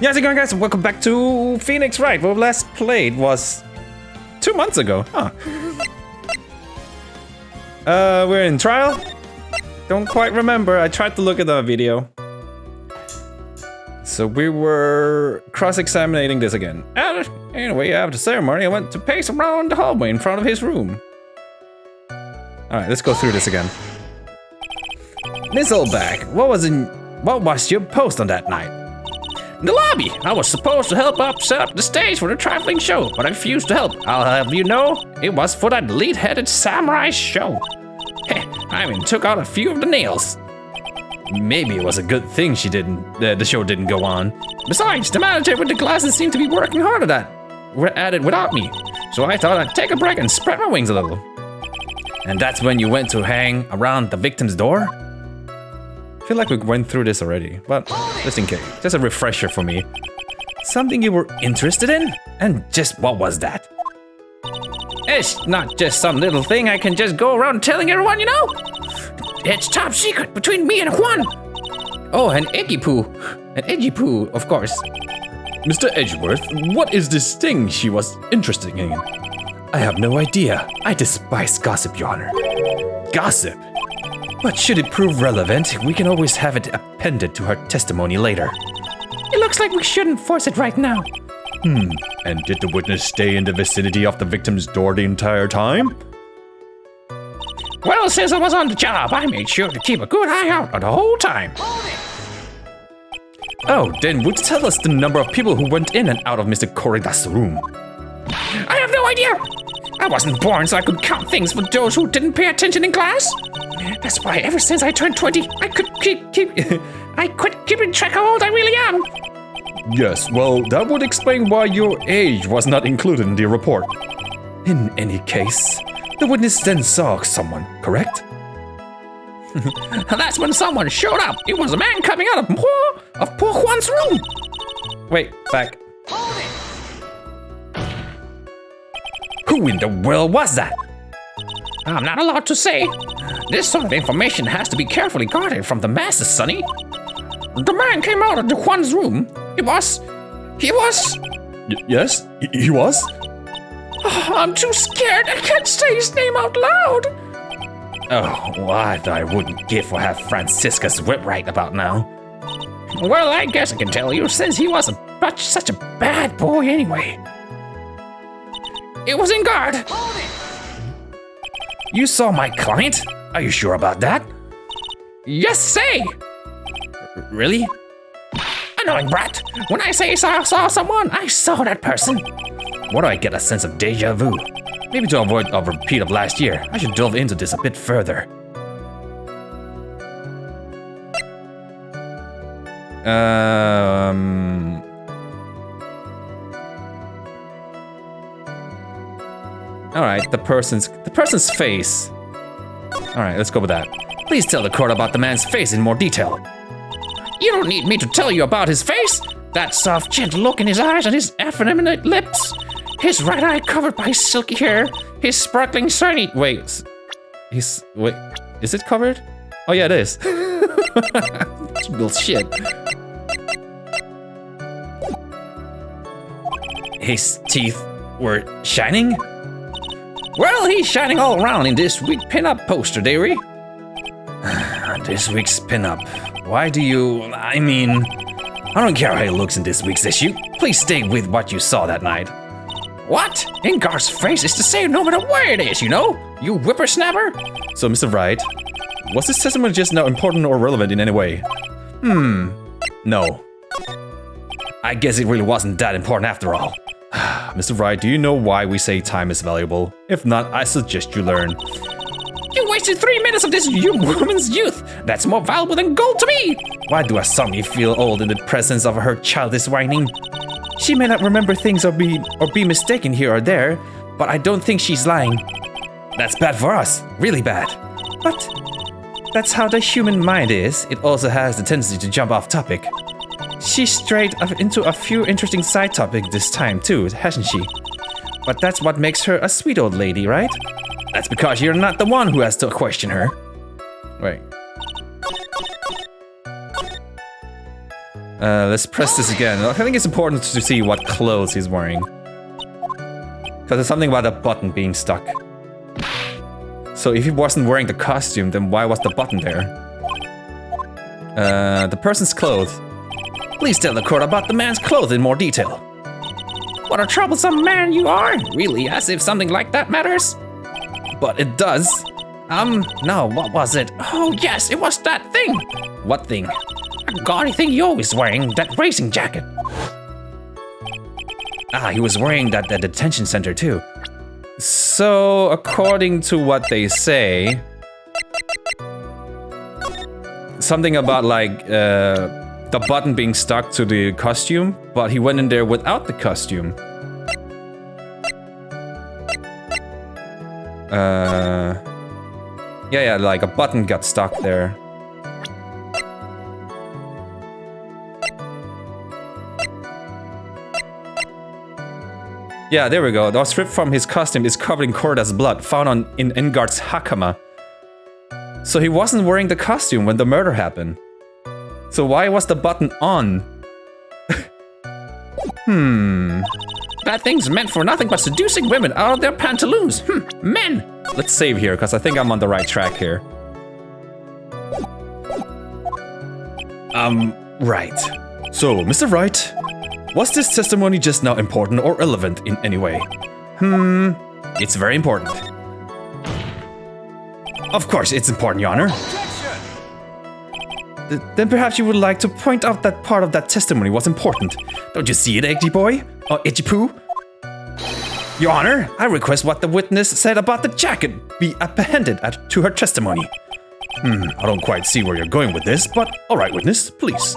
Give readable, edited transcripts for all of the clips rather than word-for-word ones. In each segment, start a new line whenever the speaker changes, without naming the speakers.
How's it going, guys? Welcome back to Phoenix Wright. What we last played was 2 months ago. Huh. We're in trial. Don't quite remember. I tried to look at the video. So we were cross-examining this again. Anyway, after the ceremony, I went to pace around the hallway in front of his room. Alright, let's go through this again. Miss Oldbag, what was your post on that night? In the lobby, I was supposed to help set up the stage for the traveling show, but I refused to help. I'll have you know, it was for that lead-headed samurai show. Heh, I even took out a few of the nails. Maybe it was a good thing the show didn't go on. Besides, the manager with the glasses seemed to be working hard at it without me. So I thought I'd take a break and spread my wings a little. And that's when you went to hang around the victim's door? I feel like we went through this already, but just in case, just a refresher for me. Something you were interested in? And just what was that? It's not just some little thing I can just go around telling everyone, you know? It's top secret between me and Juan. Oh, and Edgy Poo. And Edgy Poo, of course.
Mr. Edgeworth, what is this thing she was interested in?
I have no idea. I despise gossip, Your Honor.
Gossip?
But should it prove relevant, we can always have it appended to her testimony later. It looks like we shouldn't force it right now.
And did the witness stay in the vicinity of the victim's door the entire time?
Well, since I was on the job, I made sure to keep a good eye out the whole time.
Oh, then would you tell us the number of people who went in and out of Mr. Corrida's room?
I have no idea. I wasn't born so I could count things for those who didn't pay attention in class. That's why ever since I turned 20, I quit keeping track how old I really am.
Yes, well, that would explain why your age was not included in the report.
In any case, the witness then saw someone, correct?
That's when someone showed up. It was a man coming out of poor Juan's room.
Wait, back.
Who in the world was that? I'm not allowed to say. This sort of information has to be carefully guarded from the masses, Sonny. The man came out of Juan's room. He was...
Yes, he was?
I'm too scared. I can't say his name out loud.
Oh, well, I thought I wouldn't give for have Francisca's whip right about now.
Well, I guess I can tell you since he was such a bad boy anyway. It was in guard.
You saw my client? Are you sure about that?
Yes, say.
Really?
Annoying brat. When I say I saw someone, I saw that person.
Why do I get a sense of deja vu? Maybe to avoid a repeat of last year, I should delve into this a bit further. Alright, the person's face. Alright, let's go with that. Please tell the court about the man's face in more detail.
You don't need me to tell you about his face. That soft, gentle look in his eyes and his effeminate lips. His right eye covered by silky hair. His sparkling shiny... Wait, is it covered? Oh yeah, it is. Bullshit. His teeth were shining? Well, he's shining all around in this week's pinup poster, dearie. This week's pinup. Why do you... I don't care how he looks in this week's issue. Please stay with what you saw that night. What? In Gar's face is the same no matter where it is, you know? You whippersnapper?
So, Mr. Wright, was this testimony just not important or relevant in any way?
No. I guess it really wasn't that important after all.
Mr. Wright, do you know why we say time is valuable? If not, I suggest you learn.
You wasted 3 minutes of this woman's youth. That's more valuable than gold to me.
Why do Asami feel old in the presence of her childish whining? She may not remember things or be mistaken here or there, but I don't think she's lying. That's bad for us, really bad. But that's how the human mind is. It also has the tendency to jump off topic. She strayed into a few interesting side topics this time too, hasn't she? But that's what makes her a sweet old lady, right? That's because you're not the one who has to question her. Wait. Let's press this again. I think it's important to see what clothes he's wearing. Because there's something about a button being stuck. So if he wasn't wearing the costume, then why was the button there? The person's clothes.
Please tell the court about the man's clothes in more detail. What a troublesome man you are! Really, as if something like that matters?
But it does.
No, what was it? Oh yes, it was that thing!
What thing?
A gaudy thing you're always wearing, that racing jacket.
Ah, he was wearing that at the detention center too. So, according to what they say, something about like the button being stuck to the costume, but he went in there without the costume. Yeah, like a button got stuck there. Yeah, there we go. The strip from his costume is covered in Corda's blood, found in Engard's hakama. So he wasn't wearing the costume when the murder happened. So why was the button on?
That thing's meant for nothing but seducing women out of their pantaloons. Men!
Let's save here, because I think I'm on the right track here. Right. So, Mr. Wright, was this testimony just now important or relevant in any way? It's very important. Of course it's important, Your Honor. Then perhaps you would like to point out that part of that testimony was important. Don't you see it, Edgy Boy? Or Edgy Poo? Your Honor, I request what the witness said about the jacket be apprehended to her testimony. I don't quite see where you're going with this, but alright, witness, please.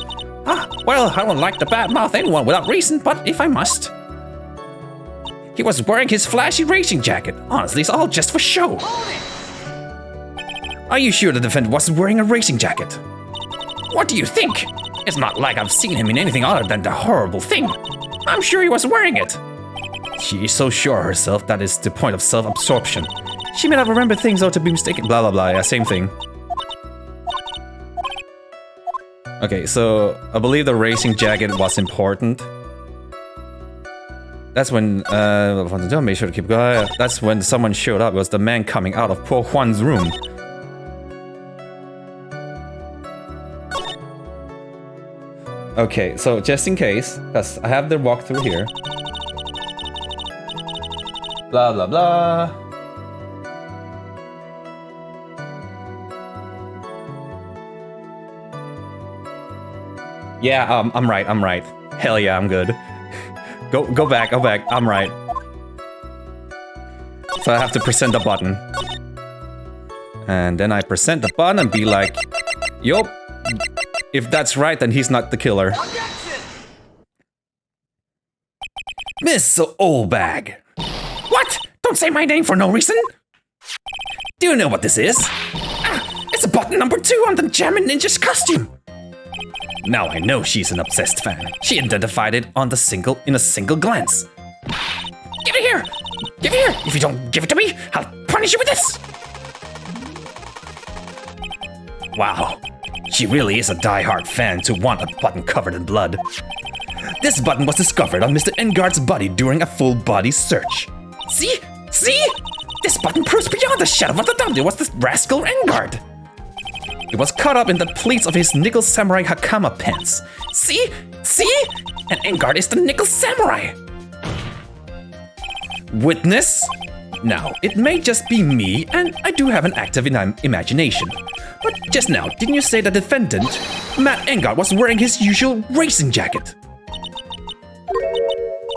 Well, I don't like to badmouth anyone without reason, but if I must. He was wearing his flashy racing jacket. Honestly, it's all just for show.
Are you sure the defendant wasn't wearing a racing jacket?
What do you think? It's not like I've seen him in anything other than the horrible thing. I'm sure he was wearing it.
She is so sure of herself that is the point of self-absorption. She may not remember things or to be mistaken. Blah blah blah, yeah, same thing. Okay, so I believe the racing jacket was important. That's when, make sure to keep going. That's when someone showed up. It was the man coming out of poor Juan's room. Okay, so just in case, because I have the walkthrough here. Blah blah blah. Yeah, I'm right. Hell yeah, I'm good. Go back, I'm right. So I have to present the button. And then I present the button and be like, yup. If that's right, then he's not the killer.
Miss Oldbag. What? Don't say my name for no reason. Do you know what this is? It's a button number 2 on the German Ninja's costume.
Now I know she's an obsessed fan. She identified it in a single glance.
Give it here! Give it here! If you don't give it to me, I'll punish you with this!
Wow. She really is a die-hard fan to want a button covered in blood. This button was discovered on Mr. Engard's body during a full-body search.
See? See? This button proves beyond a shadow of a doubt it was this rascal Engard.
It was caught up in the pleats of his nickel samurai hakama pants.
See? See? And Engard is the nickel samurai.
Witness? Now, it may just be me, and I do have an active imagination. But just now, didn't you say the defendant, Matt Engard, was wearing his usual racing jacket?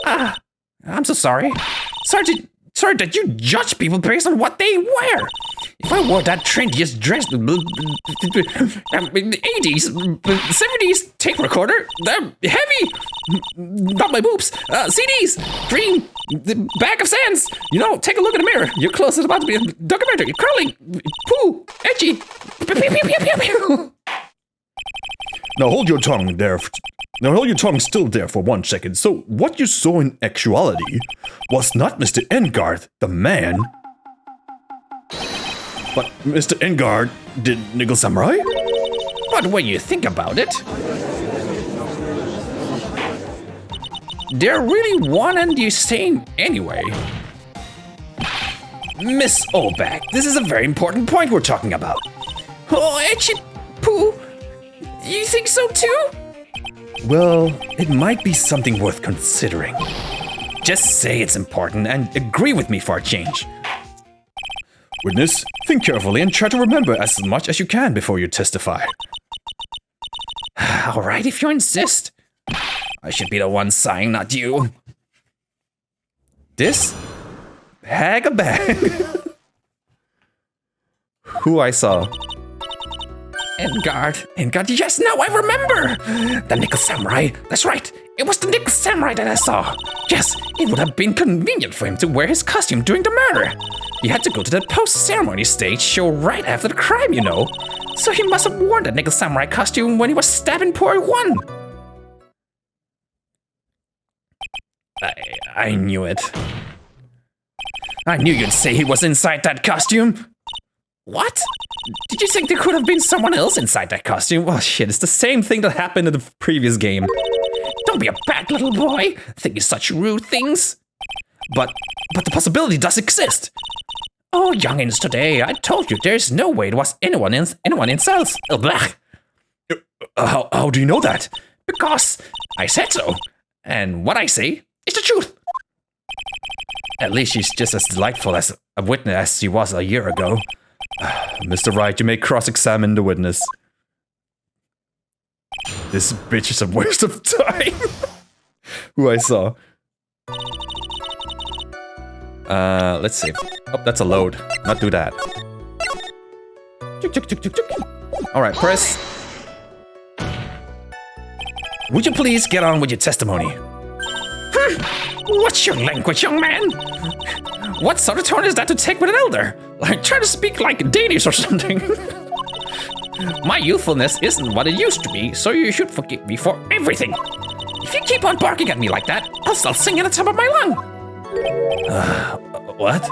I'm so sorry. Sorry that you judge people based on what they wear. If I wore that trendiest dress, 80s, 70s tape recorder, they're heavy. Not my boobs. CDs, dream, the bag of sands. You know, take a look in the mirror. Your clothes is about to be a documentary. Curling, poo, edgy.
Now hold your tongue there. Now hold your tongue still there for 1 second. So what you saw in actuality was not Mr. Engard, the man, but Mr. Engard did Nickel Samurai?
But when you think about it, They're really one and the same anyway. Miss Oldbag, this is a very important point we're talking about. Oh, Etchy Poo, you think so too?
Well, it might be something worth considering.
Just say it's important and agree with me for a change.
Witness, think carefully and try to remember as much as you can before you testify.
All right, if you insist. I should be the one sighing, not you.
This? Bag a bag. Who I saw?
Enguarde, yes, now I remember! The Nickel Samurai, that's right, it was the Nickel Samurai that I saw. Yes, it would have been convenient for him to wear his costume during the murder. He had to go to the post-ceremony stage show right after the crime, you know. So he must have worn the Nickel Samurai costume when he was stabbing poor one.
I knew it.
I knew you'd say he was inside that costume. What? Did you think there could have been someone else inside that costume?
Oh shit, it's the same thing that happened in the previous game.
Don't be a bad little boy, thinking such rude things.
But the possibility does exist.
Oh, youngins today, I told you there's no way it was anyone in cells.
How do you know that?
Because I said so. And what I say is the truth.
At least she's just as delightful as a witness as she was a year ago. Mr. Wright, you may cross-examine the witness. This bitch is a waste of time. Who I saw. Let's see. Oh, that's a load. Not do that. Alright, press.
Would you please get on with your testimony? What's your language, young man? What sort of tone is that to take with an elder? Like, try to speak like Danish or something. My youthfulness isn't what it used to be, so you should forgive me for everything. If you keep on barking at me like that, I'll start singing at the top of my lung.
What?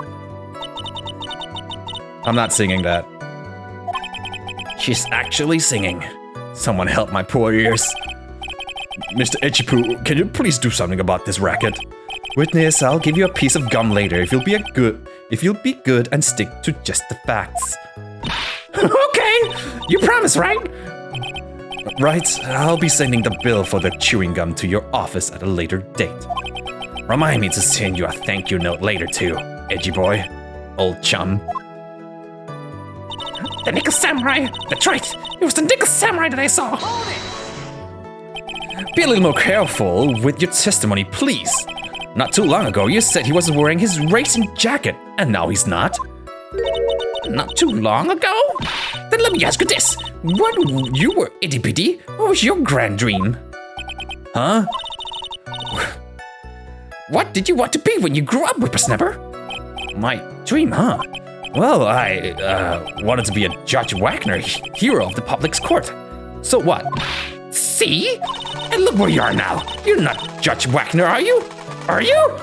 I'm not singing that.
She's actually singing.
Someone help my poor ears. Mr. Etchipu, can you please do something about this racket? Witness, I'll give you a piece of gum later if you'll be good and stick to just the facts.
Okay, you promise, right?
Right, I'll be sending the bill for the chewing gum to your office at a later date. Remind me to send you a thank you note later too, edgy boy, old chum.
The Nickel Samurai, that's right, it was the Nickel Samurai that I saw.
Be a little more careful with your testimony, please. Not too long ago, you said he was wearing his racing jacket, and now he's not.
Not too long ago? Then let me ask you this. When you were itty-bitty, what was your grand dream?
Huh?
What did you want to be when you grew up, whippersnapper?
My dream, huh? Well, I wanted to be a Judge Wagner, hero of the public's court. So what?
See? And look where you are now. You're not Judge Wagner, are you? Are you?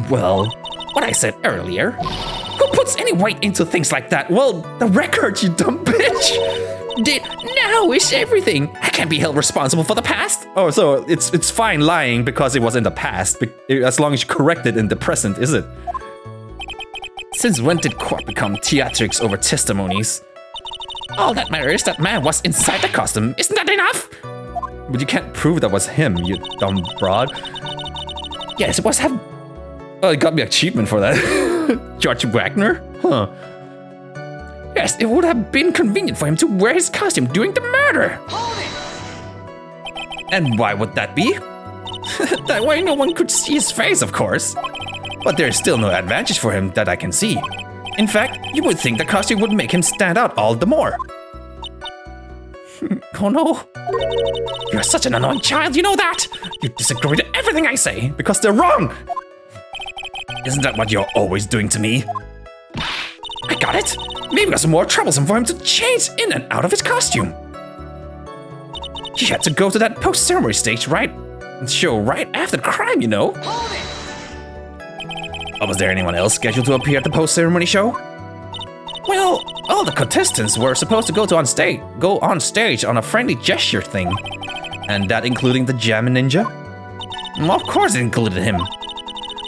Well,
what I said earlier. Who puts any weight into things like that?
Well, the record, you dumb bitch.
Now is everything. I can't be held responsible for the past.
Oh, so it's fine lying because it was in the past, as long as you correct it in the present, is it?
Since when did court become theatrics over testimonies? All that matters is that man was inside the costume. Isn't that enough?
But you can't prove that was him, you dumb broad.
Yes, it was him.
Oh, it got me achievement for that. Judge Wagner? Huh.
Yes, it would have been convenient for him to wear his costume during the murder.
And why would that be?
That way no one could see his face, of course.
But there's still no advantage for him that I can see. In fact, you would think the costume would make him stand out all the more.
Oh no. You're such an annoying child, you know that? You disagree with everything I say.
Because they're wrong!
Isn't that what you're always doing to me? I got it. Maybe it was more troublesome for him to change in and out of his costume. He had to go to that post-ceremony stage show right after the crime, you know.
Oh, was there anyone else scheduled to appear at the post-ceremony show?
Well, all the contestants were supposed to go on stage on a friendly gesture thing.
And that including the Jam Ninja?
Of course it included him.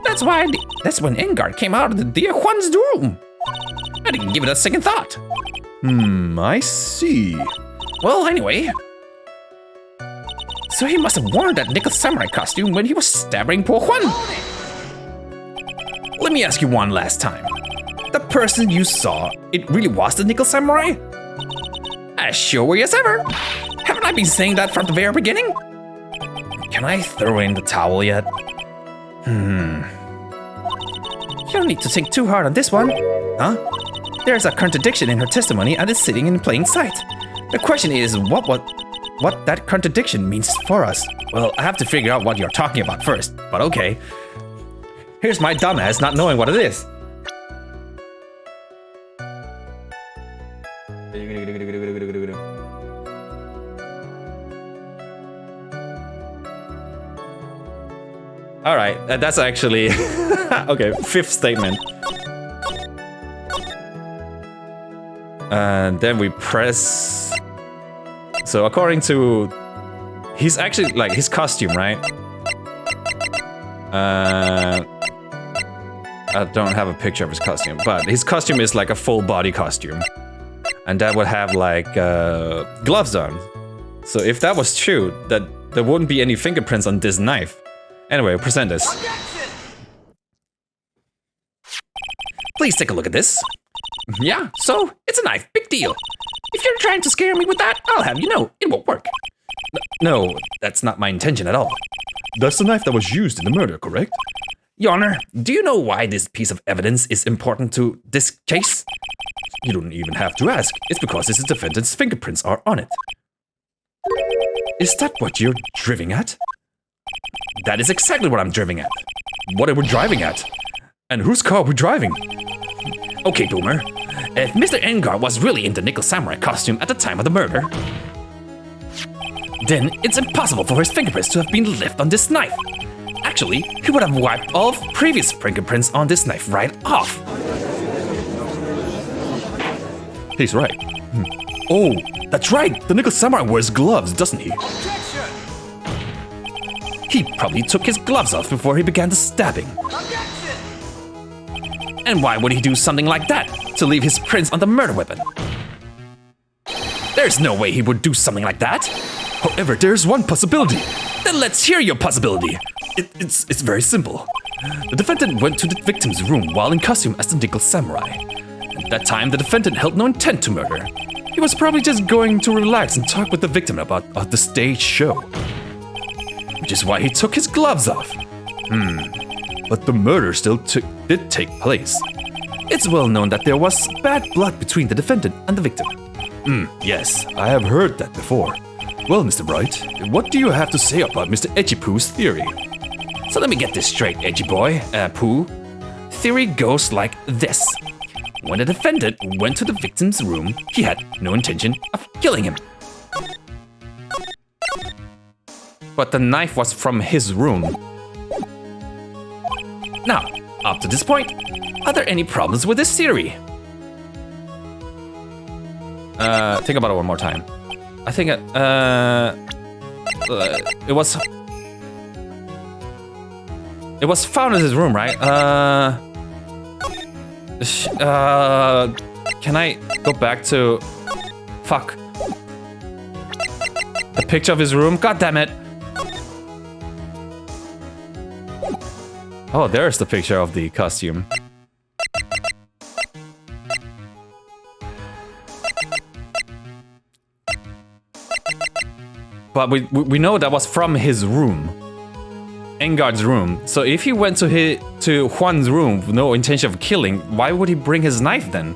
That's when Engard came out of the dear Juan's room. I didn't give it a second thought.
I see.
Well, anyway. So he must have worn that nickel samurai costume when he was stabbing poor Juan. Let me ask you one last time. The person you saw, it really was the nickel samurai? As sure as ever. Haven't I been saying that from the very beginning? Can I throw in the towel yet? You don't need to think too hard on this one. Huh? There's a contradiction in her testimony and it's sitting in plain sight. The question is what that contradiction means for us. Well, I have to figure out what you're talking about first, but okay. Here's my dumbass not knowing what it is. All right, that's actually okay. Fifth statement. And then we press. So according to, he's actually like his costume, right? I don't have a picture of his costume, but his costume is like a full body costume, and that would have like gloves on. So if that was true, that there wouldn't be any fingerprints on this knife. Anyway, present this. Please take a look at this. Yeah, so it's a knife, big deal. If you're trying to scare me with that, I'll have you know, it won't work. No, that's not my intention at all.
That's the knife that was used in the murder, correct?
Your Honor, do you know why this piece of evidence is important to this case?
You don't even have to ask. It's because this defendant's fingerprints are on it. Is that what you're driving at?
That is exactly what I'm driving at.
What are we driving at? And whose car are we driving?
Okay, Boomer. If Mr. Engar was really in the nickel samurai costume at the time of the murder, then it's impossible for his fingerprints to have been left on this knife. Actually, he would have wiped all previous fingerprints on this knife right off.
He's right. Oh, that's right. The nickel samurai wears gloves, doesn't he?
He probably took his gloves off before he began the stabbing. And why would he do something like that? To leave his prints on the murder weapon? There's no way he would do something like that.
However, there's one possibility.
Then let's hear your possibility.
It's very simple. The defendant went to the victim's room while in costume as the nickel samurai. At that time, the defendant held no intent to murder. He was probably just going to relax and talk with the victim about the stage show. Which is why he took his gloves off. But the murder still did take place. It's well known that there was bad blood between the defendant and the victim. Yes, I have heard that before. Well, Mr. Wright, what do you have to say about Mr. Edgy Poo's theory?
So let me get this straight, Edgy Boy, Pooh. Theory goes like this. When the defendant went to the victim's room, he had no intention of killing him. But the knife was from his room. Now, up to this point, are there any problems with this theory? Think about it one more time. I think it was found in his room, right? Can I go back to fuck the picture of his room? God damn it! Oh, there's the picture of the costume. But we know that was from his room. Engard's room. So if he went to Juan's room with no intention of killing, why would he bring his knife then?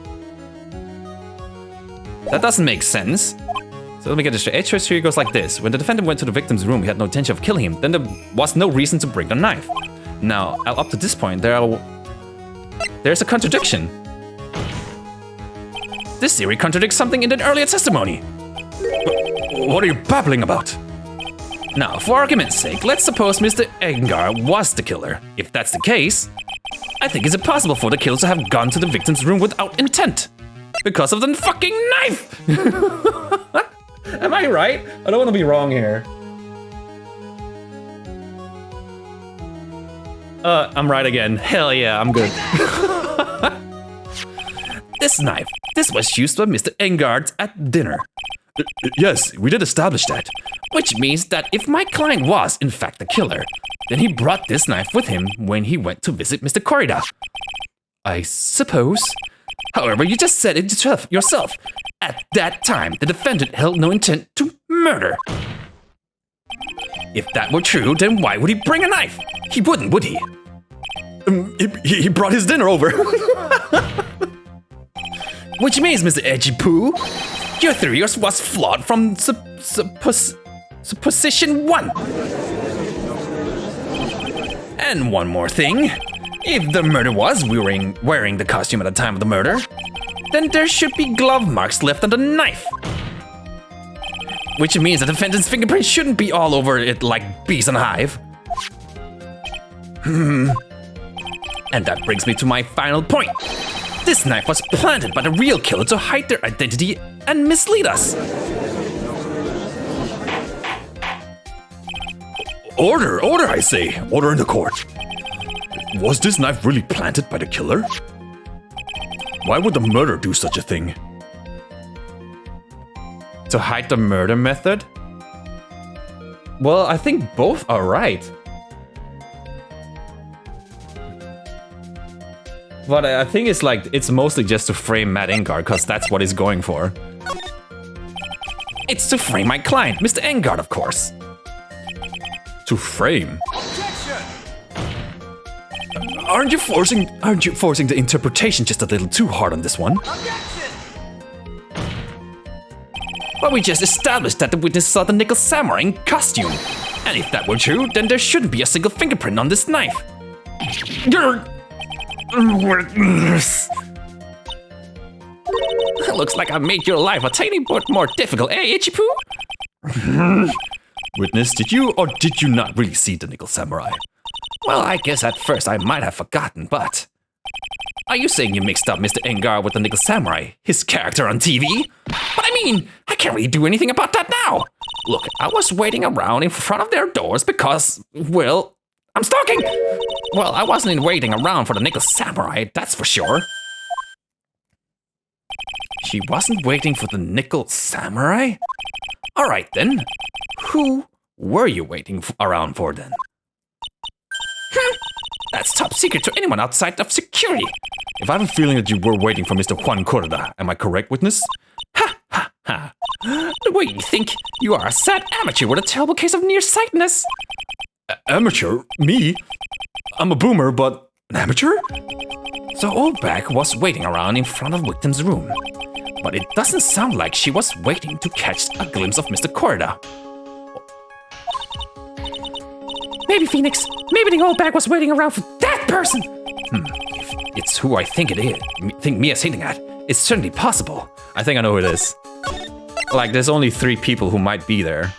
That doesn't make sense. So let me get this straight. Edge history goes like this. When the defendant went to the victim's room, he had no intention of killing him. Then there was no reason to bring the knife. Now, up to this point, there's a contradiction. This theory contradicts something in the earlier testimony.
What are you babbling about?
Now, for argument's sake, let's suppose Mr. Engar was the killer. If that's the case, I think it's impossible for the killer to have gone to the victim's room without intent. Because of the fucking knife! Am I right? I don't want to be wrong here.
I'm right again. Hell yeah, I'm good.
This knife, this was used by Mr. Engard at dinner.
Yes, we did establish that.
Which means that if my client was, in fact, the killer, then he brought this knife with him when he went to visit Mr. Corrida.
I suppose.
However, you just said it yourself. At that time, the defendant held no intent to murder. If that were true, then why would he bring a knife? He wouldn't, would he?
He brought his dinner over.
Which means, Mr. Edgy Poo, your theory was flawed from supposition 1. And one more thing. If the murderer was wearing the costume at the time of the murder, then there should be glove marks left on the knife. Which means the defendant's fingerprint shouldn't be all over it like bees on a hive. And that brings me to my final point. This knife was planted by the real killer to hide their identity and mislead us.
Order, I say. Order in the court. Was this knife really planted by the killer? Why would the murderer do such a thing?
To hide the murder method? Well, I think both are right. But I think it's mostly just to frame Matt Engard, because that's what he's going for.
It's to frame my client, Mr. Engard, of course.
To frame? Aren't you forcing the interpretation just a little too hard on this one?
But we just established that the witness saw the nickel samurai in costume. And if that were true, then there shouldn't be a single fingerprint on this knife. Looks like I made your life a tiny bit more difficult, eh, Itchy Poo?
Witness, did you or did you not really see the nickel samurai?
Well, I guess at first I might have forgotten, but... Are you saying you mixed up Mr. Engard with the nickel samurai, his character on TV? But I mean, I can't really do anything about that now. Look, I was waiting around in front of their doors because, well, I'm stalking. Well, I wasn't waiting around for the nickel samurai, that's for sure. She wasn't waiting for the nickel samurai? All right then. Who were you waiting around for then? That's top secret to anyone outside of security.
If I have a feeling that you were waiting for Mr. Juan Corrida, am I correct, witness?
Ha ha ha. The way you think, you are a sad amateur with a terrible case of nearsightedness.
Amateur? Me? I'm a boomer, but an amateur?
So Oldbag was waiting around in front of victim's room. But it doesn't sound like she was waiting to catch a glimpse of Mr. Corrida. Maybe Phoenix, maybe the Oldbag was waiting around for that person. If it's who I think it is, think Mia's hinting at, it's certainly possible.
I think I know who it is. Like, there's only 3 people who might be there.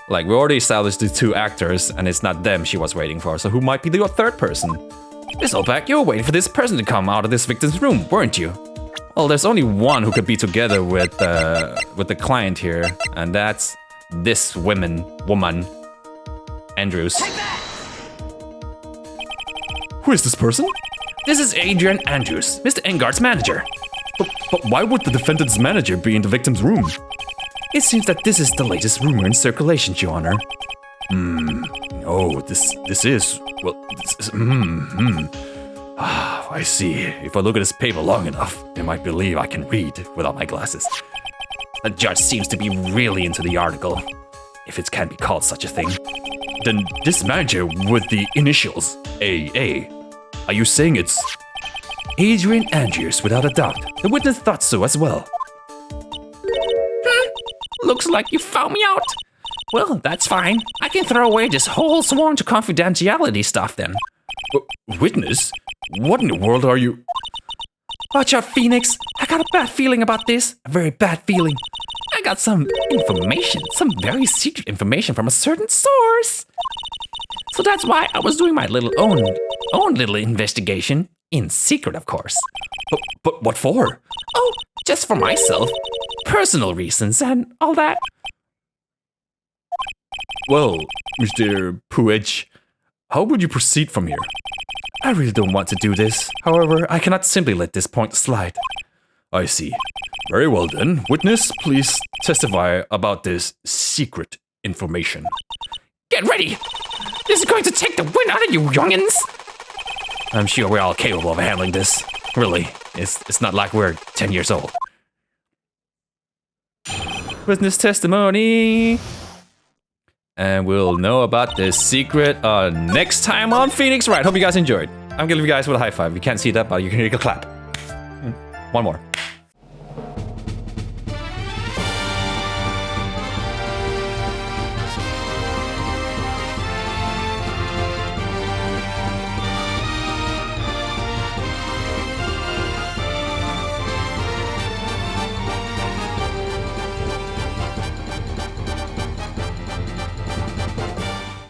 Like, we already established the 2 actors, and it's not them she was waiting for, so who might be the 3rd person?
Miss Oldbag, you were waiting for this person to come out of this victim's room, weren't you?
Well, there's only one who could be together with the client here, and that's this woman, Andrews.
Who is this person?
This is Adrian Andrews, Mr. Engard's manager.
But why would the defendant's manager be in the victim's room?
It seems that this is the latest rumor in circulation, Your Honor.
Oh, this is, well, I see. If I look at this paper long enough, they might believe I can read without my glasses.
The judge seems to be really into the article, if it can be called such a thing.
Then this manager with the initials AA, are you saying it's
Adrian Andrews, without a doubt? The witness thought so as well. Looks like you found me out. Well, that's fine. I can throw away this whole sworn to confidentiality stuff then.
Witness? What in the world are you?
Watch out, Phoenix. I got a bad feeling about this. A very bad feeling. I got some information, some very secret information from a certain source. So that's why I was doing my own little investigation. In secret, of course.
But what for?
Oh, just for myself. Personal reasons and all that.
Well, Mr. Puig, how would you proceed from here? I really don't want to do this. However, I cannot simply let this point slide. I see. Very well then. Witness, please testify about this secret information.
Get ready! This is going to take the wind out of you, youngins! I'm sure we're all capable of handling this. Really, it's not like we're 10 years old.
Witness testimony. And we'll know about this secret next time on Phoenix Wright. Hope you guys enjoyed. I'm gonna leave you guys with a high five. You can't see that, but you can hear a clap. One more.